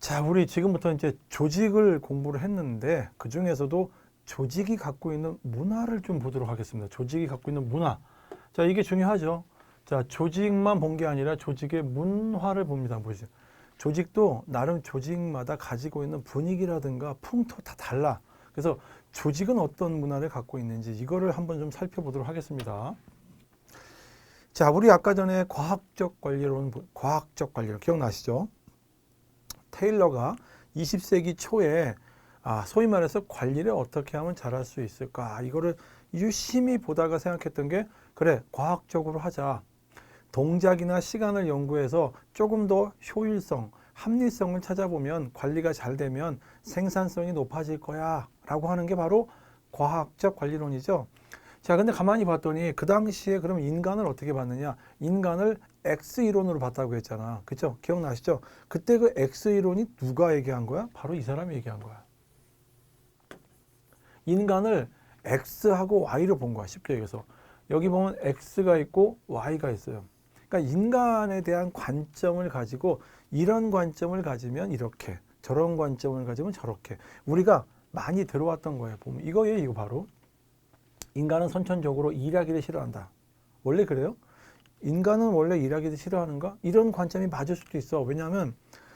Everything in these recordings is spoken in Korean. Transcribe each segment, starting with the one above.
자, 우리 지금부터 이제 조직을 공부를 했는데 그 중에서도 조직이 갖고 있는 문화를 좀 보도록 하겠습니다. 조직이 갖고 있는 문화. 자, 이게 중요하죠. 자, 조직만 본 게 아니라 조직의 문화를 봅니다. 보시죠. 조직도 나름 조직마다 가지고 있는 분위기라든가 풍토 다 달라. 그래서 조직은 어떤 문화를 갖고 있는지 이거를 한번 좀 살펴보도록 하겠습니다. 자, 우리 아까 전에 과학적 관리론 기억나시죠? 테일러가 20세기 초에 소위 말해서 관리를 어떻게 하면 잘할 수 있을까? 이거를 유심히 보다가 생각했던 게 그래, 과학적으로 하자. 동작이나 시간을 연구해서 조금 더 효율성, 합리성을 찾아보면 관리가 잘 되면 생산성이 높아질 거야 라고 하는 게 바로 과학적 관리론이죠. 자, 근데 가만히 봤더니 그 당시에 그럼 인간을 어떻게 봤느냐? 인간을 X이론으로 봤다고 했잖아. 그쵸? 기억나시죠? 그때 그 X이론이 누가 얘기한 거야? 바로 이 사람이 얘기한 거야. 인간을 X하고 Y로 본 거야. 쉽게 얘기해서. 여기 보면 X가 있고 Y가 있어요. 그러니까 인간에 대한 관점을 가지고 이런 관점을 가지면 이렇게, 저런 관점을 가지면 저렇게. 우리가 많이 들어왔던 거예요. 보면 이거예요. 이거 바로. 인간은 선천적으로 일하기를 싫어한다. 원래 그래요? 인간은 원래 일하기를 싫어하는가? 이런 관점이 맞을 수도 있어. 왜냐하면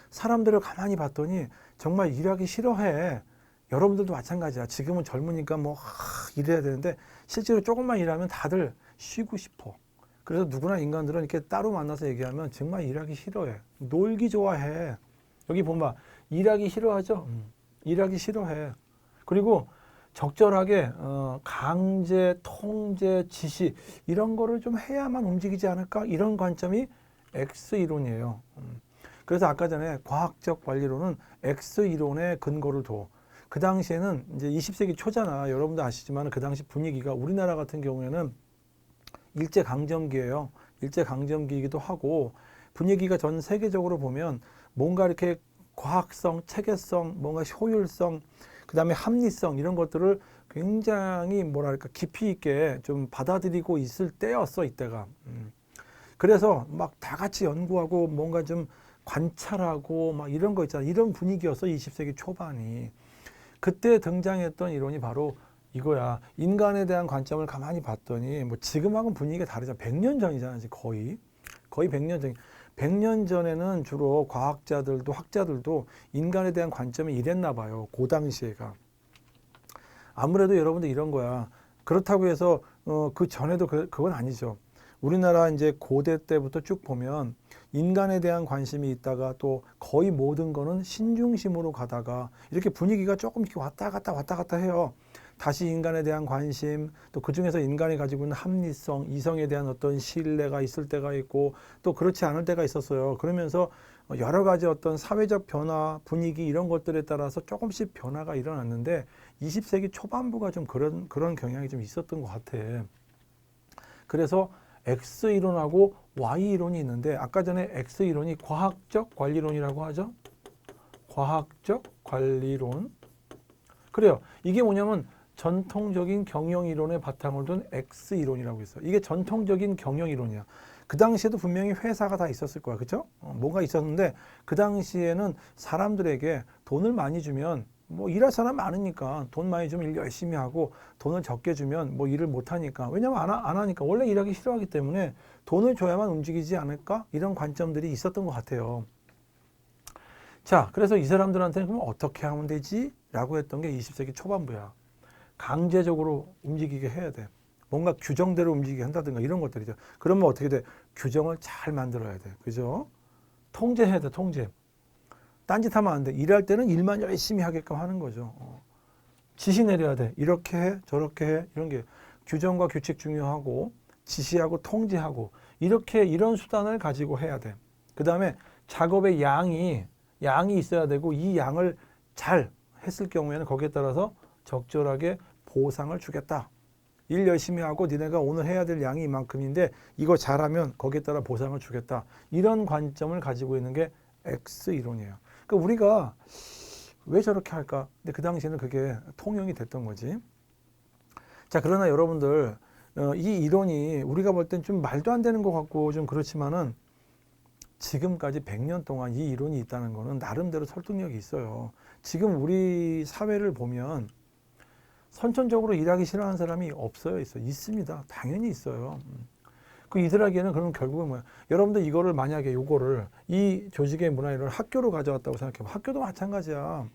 사람들을 가만히 봤더니 정말 일하기 싫어해. 여러분들도 마찬가지야. 지금은 젊으니까 일해야 되는데 실제로 조금만 일하면 다들 쉬고 싶어. 그래서 누구나 인간들은 이렇게 따로 만나서 얘기하면 정말 일하기 싫어해. 놀기 좋아해. 여기 보면 일하기 싫어하죠? 일하기 싫어해. 그리고 적절하게 강제, 통제, 지시 이런 거를 좀 해야만 움직이지 않을까? 이런 관점이 X이론이에요. 그래서 아까 전에 과학적 관리론은 X이론에 근거를 둬. 그 당시에는 이제 20세기 초잖아. 여러분도 아시지만 그 당시 분위기가 우리나라 같은 경우에는 일제강점기예요. 일제강점기이기도 하고 분위기가 전 세계적으로 보면 뭔가 이렇게 과학성, 체계성, 뭔가 효율성, 그 다음에 합리성 이런 것들을 굉장히 뭐랄까 깊이 있게 좀 받아들이고 있을 때였어 이때가. 그래서 막 다 같이 연구하고 뭔가 좀 관찰하고 막 이런 거 있잖아. 이런 분위기였어 20세기 초반이. 그때 등장했던 이론이 바로 이거야. 인간에 대한 관점을 가만히 봤더니 뭐 지금하고는 분위기가 다르잖아. 100년 전이잖아. 거의 100년 전. 100년 전에는 주로 과학자들도 학자들도 인간에 대한 관점이 이랬나 봐요. 그 당시에가. 아무래도 여러분들 이런 거야. 그렇다고 해서 그 전에도 그건 아니죠. 우리나라 이제 고대 때부터 쭉 보면 인간에 대한 관심이 있다가 또 거의 모든 거는 신중심으로 가다가 이렇게 분위기가 조금 이렇게 왔다 갔다 해요. 다시 인간에 대한 관심, 또 그중에서 인간이 가지고 있는 합리성, 이성에 대한 어떤 신뢰가 있을 때가 있고 또 그렇지 않을 때가 있었어요. 그러면서 여러 가지 어떤 사회적 변화, 분위기 이런 것들에 따라서 조금씩 변화가 일어났는데 20세기 초반부가 좀 그런 경향이 좀 있었던 것 같아. 그래서 X이론하고 Y이론이 있는데 아까 전에 X이론이 과학적 관리론이라고 하죠. 과학적 관리론. 그래요. 이게 뭐냐면 전통적인 경영이론의 바탕을 둔 X이론이라고 있어요. 이게 전통적인 경영이론이야. 그 당시에도 분명히 회사가 다 있었을 거야. 그죠? 뭐가 있었는데 그 당시에는 사람들에게 돈을 많이 주면 뭐 일할 사람 많으니까 돈 많이 주면 일 열심히 하고 돈을 적게 주면 뭐 일을 못 하니까 왜냐면 안 하니까 원래 일하기 싫어하기 때문에 돈을 줘야만 움직이지 않을까? 이런 관점들이 있었던 것 같아요. 자, 그래서 이 사람들한테는 그럼 어떻게 하면 되지? 라고 했던 게 20세기 초반부야. 강제적으로 움직이게 해야 돼. 뭔가 규정대로 움직이게 한다든가 이런 것들이죠. 그러면 어떻게 돼? 규정을 잘 만들어야 돼. 그죠? 통제해야 돼, 통제. 딴짓하면 안 돼. 일할 때는 일만 열심히 하게끔 하는 거죠. 지시 내려야 돼. 이렇게 해, 저렇게 해. 이런 게 규정과 규칙 중요하고 지시하고 통제하고 이런 수단을 가지고 해야 돼. 그 다음에 작업의 양이 있어야 되고 이 양을 잘 했을 경우에는 거기에 따라서 적절하게 보상을 주겠다. 일 열심히 하고 니네가 오늘 해야 될 양이 이만큼인데 이거 잘하면 거기에 따라 보상을 주겠다. 이런 관점을 가지고 있는 게 X이론이에요. 그러니까 우리가 왜 저렇게 할까? 근데 그 당시에는 그게 통용이 됐던 거지. 자, 그러나 여러분들 이 이론이 우리가 볼 땐 좀 말도 안 되는 것 같고 좀 그렇지만은 지금까지 100년 동안 이 이론이 있다는 거는 나름대로 설득력이 있어요. 지금 우리 사회를 보면 선천적으로 일하기 싫어하는 사람이 없어요? 있습니다. 당연히 있어요. 그 이들에게는 그럼 결국은 뭐야? 여러분들 이거를 만약에 요거를 이 조직의 문화를 학교로 가져왔다고 생각해보면 학교도 마찬가지야.